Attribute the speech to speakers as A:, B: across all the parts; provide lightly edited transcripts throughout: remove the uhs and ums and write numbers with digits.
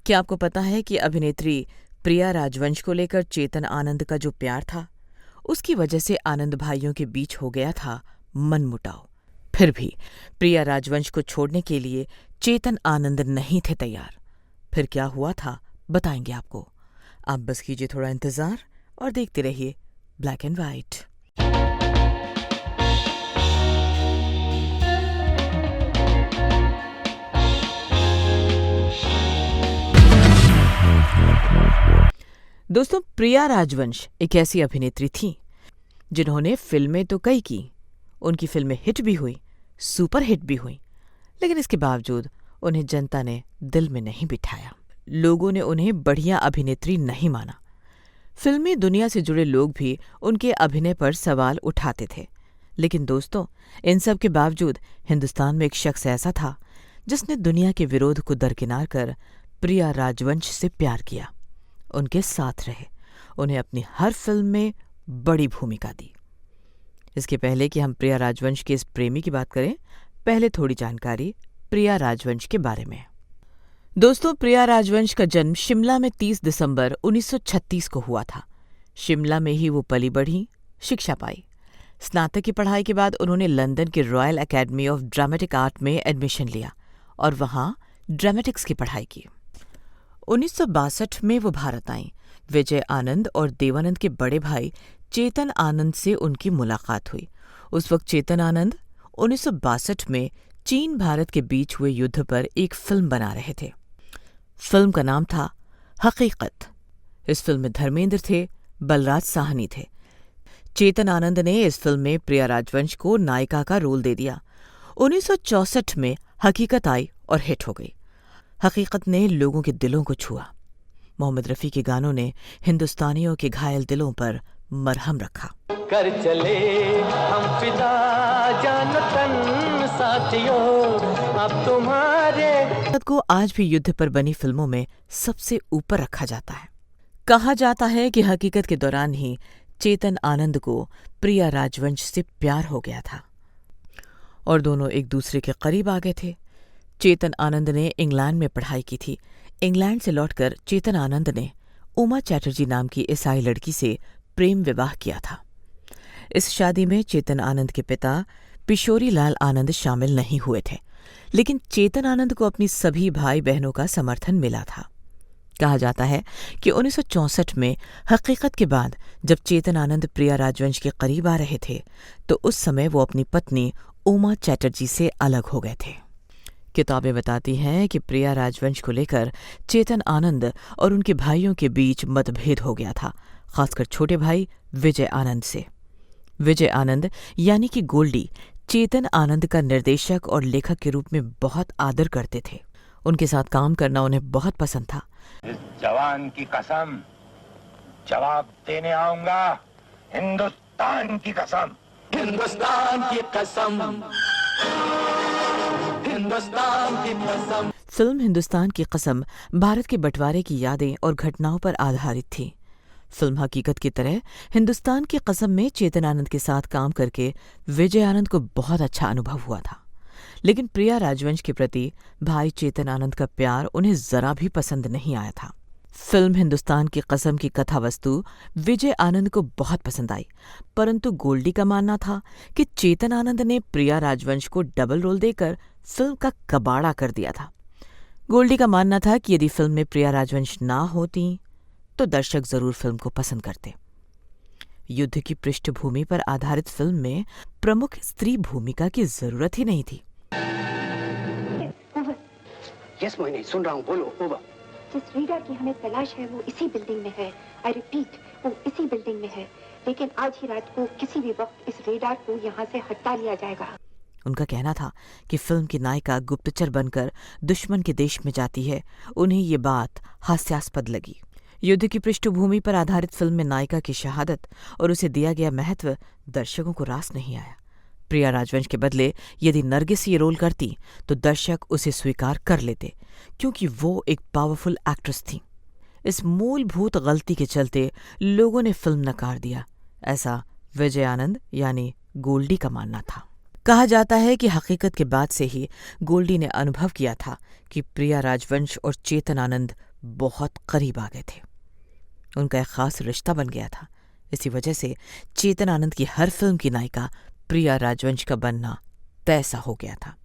A: क्या आपको पता है कि अभिनेत्री प्रिया राजवंश को लेकर चेतन आनंद का जो प्यार था, उसकी वजह से आनंद भाइयों के बीच हो गया था मनमुटाव। फिर भी प्रिया राजवंश को छोड़ने के लिए चेतन आनंद नहीं थे तैयार। फिर क्या हुआ था बताएंगे आपको। आप बस कीजिए थोड़ा इंतजार और देखते रहिए ब्लैक एंड वाइट। दोस्तों, प्रिया राजवंश एक ऐसी अभिनेत्री थी जिन्होंने फिल्में तो कई की, उनकी फिल्में हिट भी हुई, सुपर हिट भी हुई, लेकिन इसके बावजूद उन्हें जनता ने दिल में नहीं बिठाया। लोगों ने उन्हें बढ़िया अभिनेत्री नहीं माना। फिल्मी दुनिया से जुड़े लोग भी उनके अभिनय पर सवाल उठाते थे। लेकिन दोस्तों, इन सब के बावजूद हिंदुस्तान में एक शख्स ऐसा था जिसने दुनिया के विरोध को दरकिनार कर प्रिया राजवंश से प्यार किया, उनके साथ रहे, उन्हें अपनी हर फिल्म में बड़ी भूमिका दी। इसके पहले कि हम प्रिया राजवंश के इस प्रेमी की बात करें, पहले थोड़ी जानकारी प्रिया राजवंश के बारे में। दोस्तों, प्रिया राजवंश का जन्म शिमला में 30 दिसंबर 1936 को हुआ था। शिमला में ही वो पली बढ़ी, शिक्षा पाई। स्नातक की पढ़ाई के बाद उन्होंने लंदन के royal academy of dramatic art में एडमिशन लिया और वहां ड्रामेटिक्स की पढ़ाई की। 1962 में वो भारत आईं। विजय आनंद और देवानंद के बड़े भाई चेतन आनंद से उनकी मुलाकात हुई। उस वक्त चेतन आनंद 1962 में चीन भारत के बीच हुए युद्ध पर एक फिल्म बना रहे थे। फिल्म का नाम था हकीकत। इस फिल्म में धर्मेंद्र थे, बलराज साहनी थे। चेतन आनंद ने इस फिल्म में प्रिया राजवंश को नायिका का रोल दे दिया। 1964 में हकीकत आई और हिट हो गई। हकीकत ने लोगों के दिलों को छुआ। मोहम्मद रफ़ी के गानों ने हिंदुस्तानियों के घायल दिलों पर मरहम रखा।
B: कर चले हम फिदा जानतन साथियों, अब तुम्हारे
A: को आज भी युद्ध पर बनी फिल्मों में सबसे ऊपर रखा जाता है। कहा जाता है कि हकीकत के दौरान ही चेतन आनंद को प्रिया राजवंश से प्यार हो गया था और दोनों एक दूसरे के करीब आ गए थे। चेतन आनंद ने इंग्लैंड में पढ़ाई की थी। इंग्लैंड से लौटकर चेतन आनंद ने उमा चैटर्जी नाम की ईसाई लड़की से प्रेम विवाह किया था। इस शादी में चेतन आनंद के पिता पिशोरी लाल आनंद शामिल नहीं हुए थे, लेकिन चेतन आनंद को अपनी सभी भाई बहनों का समर्थन मिला था। कहा जाता है कि 1964 में हकीकत के बाद जब चेतन आनंद प्रिया राजवंश के करीब आ रहे थे, तो उस समय वो अपनी पत्नी उमा चैटर्जी से अलग हो गए थे। किताबें बताती हैं कि प्रिया राजवंश को लेकर चेतन आनंद और उनके भाइयों के बीच मतभेद हो गया था, खासकर छोटे भाई विजय आनंद से। विजय आनंद यानी कि गोल्डी चेतन आनंद का निर्देशक और लेखक के रूप में बहुत आदर करते थे। उनके साथ काम करना उन्हें बहुत पसंद था।
C: इस जवान की कसम, जवाब देने आऊंगा। हिंदुस्तान की कसम,
B: हिंदुस्तान की कसम, हिंदुस्तान की कसम।
A: फिल्म हिंदुस्तान की कसम भारत के बंटवारे की यादें और घटनाओं पर आधारित थी। फिल्म हकीकत की तरह हिंदुस्तान की कसम में चेतन आनंद के साथ काम करके विजय आनंद को बहुत अच्छा अनुभव हुआ था, लेकिन प्रिया राजवंश के प्रति भाई चेतन आनंद का प्यार उन्हें जरा भी पसंद नहीं आया था। फिल्म हिंदुस्तान की कसम की कथा वस्तु विजय आनंद को बहुत पसंद आई, परंतु गोल्डी का मानना था कि चेतन आनंद ने प्रिया राजवंश को डबल रोल देकर फिल्म का कबाड़ा कर दिया था। गोल्डी का मानना था कि यदि फिल्म में प्रिया राजवंश ना होती तो दर्शक जरूर फिल्म को पसंद करते। युद्ध की पृष्ठभूमि पर आधारित फिल्म में प्रमुख स्त्री भूमिका की जरूरत ही नहीं थी।
D: यस मोहिनी, सुन रहा हूँ, बोलो। ओवर।
E: जिस रीडर की हमें तलाश है वो इसी बिल्डिंग में है। आई रिपीट, वो इसी बिल्डिंग में है, लेकिन आज ही रात को किसी भी वक्त इस रीडर को यहाँ से हटा लिया जाएगा।
A: उनका कहना था कि फिल्म की नायिका गुप्तचर बनकर दुश्मन के देश में जाती है। उन्हें ये बात हास्यास्पद लगी। युद्ध की पृष्ठभूमि पर आधारित फिल्म में नायिका की शहादत और उसे दिया गया महत्व दर्शकों को रास नहीं आया। प्रिया राजवंश के बदले यदि नरगिस ये रोल करती तो दर्शक उसे स्वीकार कर लेते, क्योंकि वो एक पावरफुल एक्ट्रेस थी। इस मूलभूत गलती के चलते लोगों ने फिल्म नकार दिया, ऐसा विजय आनंद यानी गोल्डी का मानना था। कहा जाता है कि हकीकत के बाद से ही गोल्डी ने अनुभव किया था कि प्रिया राजवंश और चेतन आनंद बहुत करीब आ गए थे। उनका एक खास रिश्ता बन गया था। इसी वजह से चेतन आनंद की हर फिल्म की नायिका प्रिया राजवंश का बनना तय सा हो गया था।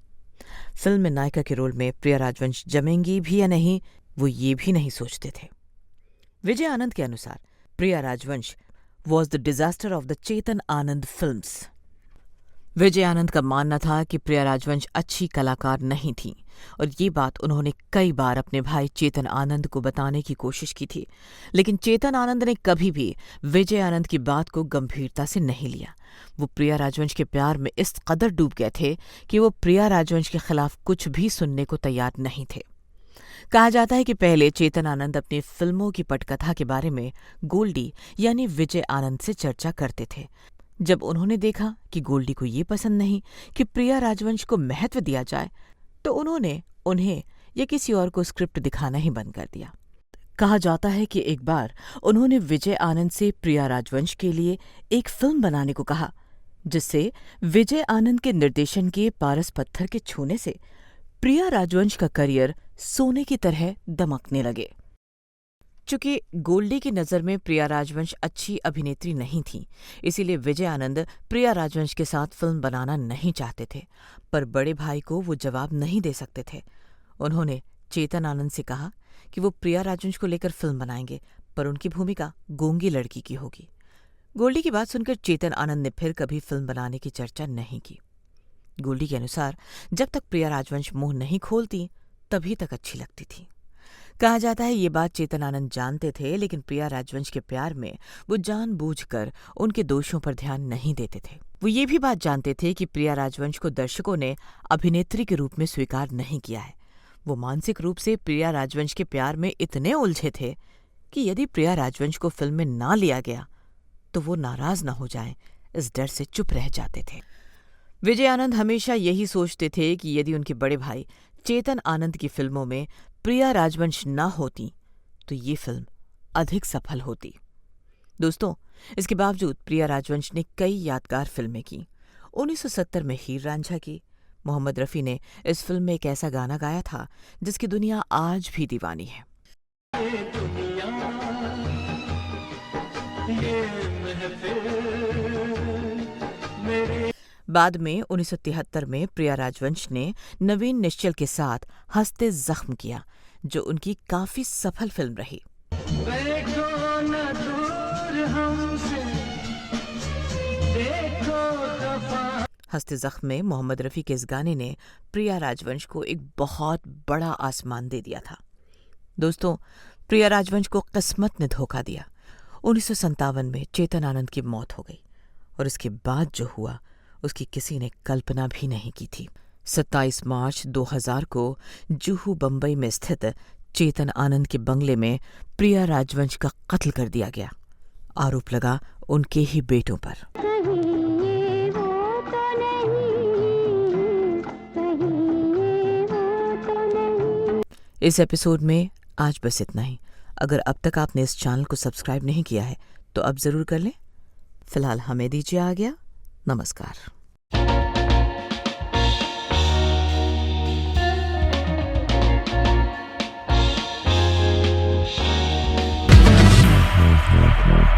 A: फिल्म में नायिका के रोल में प्रिया राजवंश जमेंगी भी या नहीं, वो ये भी नहीं सोचते थे। विजय आनंद के अनुसार Priya Rajvansh was the disaster of the Chetan Anand films. Vijay Anand का मानना था कि प्रिया राजवंश अच्छी कलाकार नहीं थी और ये बात उन्होंने कई बार अपने भाई चेतन आनंद को बताने की कोशिश की थी, लेकिन चेतन आनंद ने कभी भी विजय आनंद की बात को गंभीरता से नहीं लिया। वो प्रिया राजवंश के प्यार में इस कदर डूब गए थे कि वो प्रिया राजवंश के खिलाफ कुछ भी सुनने को तैयार नहीं थे। कहा जाता है कि पहले चेतन आनंद अपनी फिल्मों की पटकथा के बारे में गोल्डी यानी विजय आनंद से चर्चा करते थे। जब उन्होंने देखा कि गोल्डी को ये पसंद नहीं कि प्रिया राजवंश को महत्व दिया जाए, तो उन्होंने उन्हें या किसी और को स्क्रिप्ट दिखाना ही बंद कर दिया। कहा जाता है कि एक बार उन्होंने विजय आनंद से प्रिया राजवंश के लिए एक फिल्म बनाने को कहा, जिससे विजय आनंद के निर्देशन के पारस पत्थर के छूने से प्रिया राजवंश का करियर सोने की तरह दमकने लगे। चूंकि गोल्डी की नज़र में प्रिया राजवंश अच्छी अभिनेत्री नहीं थी, इसीलिए विजय आनंद प्रिया राजवंश के साथ फिल्म बनाना नहीं चाहते थे, पर बड़े भाई को वो जवाब नहीं दे सकते थे। उन्होंने चेतन आनंद से कहा कि वो प्रिया राजवंश को लेकर फिल्म बनाएंगे, पर उनकी भूमिका गूंगी लड़की की होगी। गोल्डी की बात सुनकर चेतन आनंद ने फिर कभी फिल्म बनाने की चर्चा नहीं की। गोल्डी के अनुसार जब तक प्रिया राजवंश मुंह नहीं खोलती तभी तक अच्छी लगती थी। कहा जाता है ये बात चेतन आनंद जानते थे, लेकिन प्रिया राजवंश के प्यार में वो जानबूझकर उनके दोषों पर ध्यान नहीं देते थे। वो ये भी बात जानते थे कि प्रिया राजवंश को दर्शकों ने अभिनेत्री के रूप में स्वीकार नहीं किया है। वो मानसिक रूप से प्रिया राजवंश के प्यार में इतने उलझे थे कि यदि प्रिया राजवंश को फिल्म में ना लिया गया तो वो नाराज ना हो जाएं, इस डर से चुप रह जाते थे। विजय आनंद हमेशा यही सोचते थे कि यदि उनके बड़े भाई चेतन आनंद की फिल्मों में प्रिया राजवंश ना होती तो ये फिल्म अधिक सफल होती। दोस्तों, इसके बावजूद प्रिया राजवंश ने कई यादगार फिल्में की। 1970 में हीर रांझा की। मोहम्मद रफ़ी ने इस फिल्म में एक ऐसा गाना गाया था जिसकी दुनिया आज भी दीवानी है। बाद में 1973 में प्रिया राजवंश ने नवीन निश्चल के साथ हंसते जख्म किया, जो उनकी काफी सफल फिल्म रही। हंसते जख्म में मोहम्मद रफ़ी के इस गाने ने प्रिया राजवंश को एक बहुत बड़ा आसमान दे दिया था। दोस्तों, प्रिया राजवंश को किस्मत ने धोखा दिया। 1957 में चेतन आनंद की मौत हो गई और इसके बाद जो हुआ उसकी किसी ने कल्पना भी नहीं की थी। 27 मार्च 2000 को जुहू बंबई में स्थित चेतन आनंद के बंगले में प्रिया राजवंश का कत्ल कर दिया गया। आरोप लगा उनके ही बेटों पर। इस एपिसोड में आज बस इतना ही। अगर अब तक आपने इस चैनल को सब्सक्राइब नहीं किया है तो अब जरूर कर लें। फिलहाल हमें दीजिए आज्ञा। नमस्कार।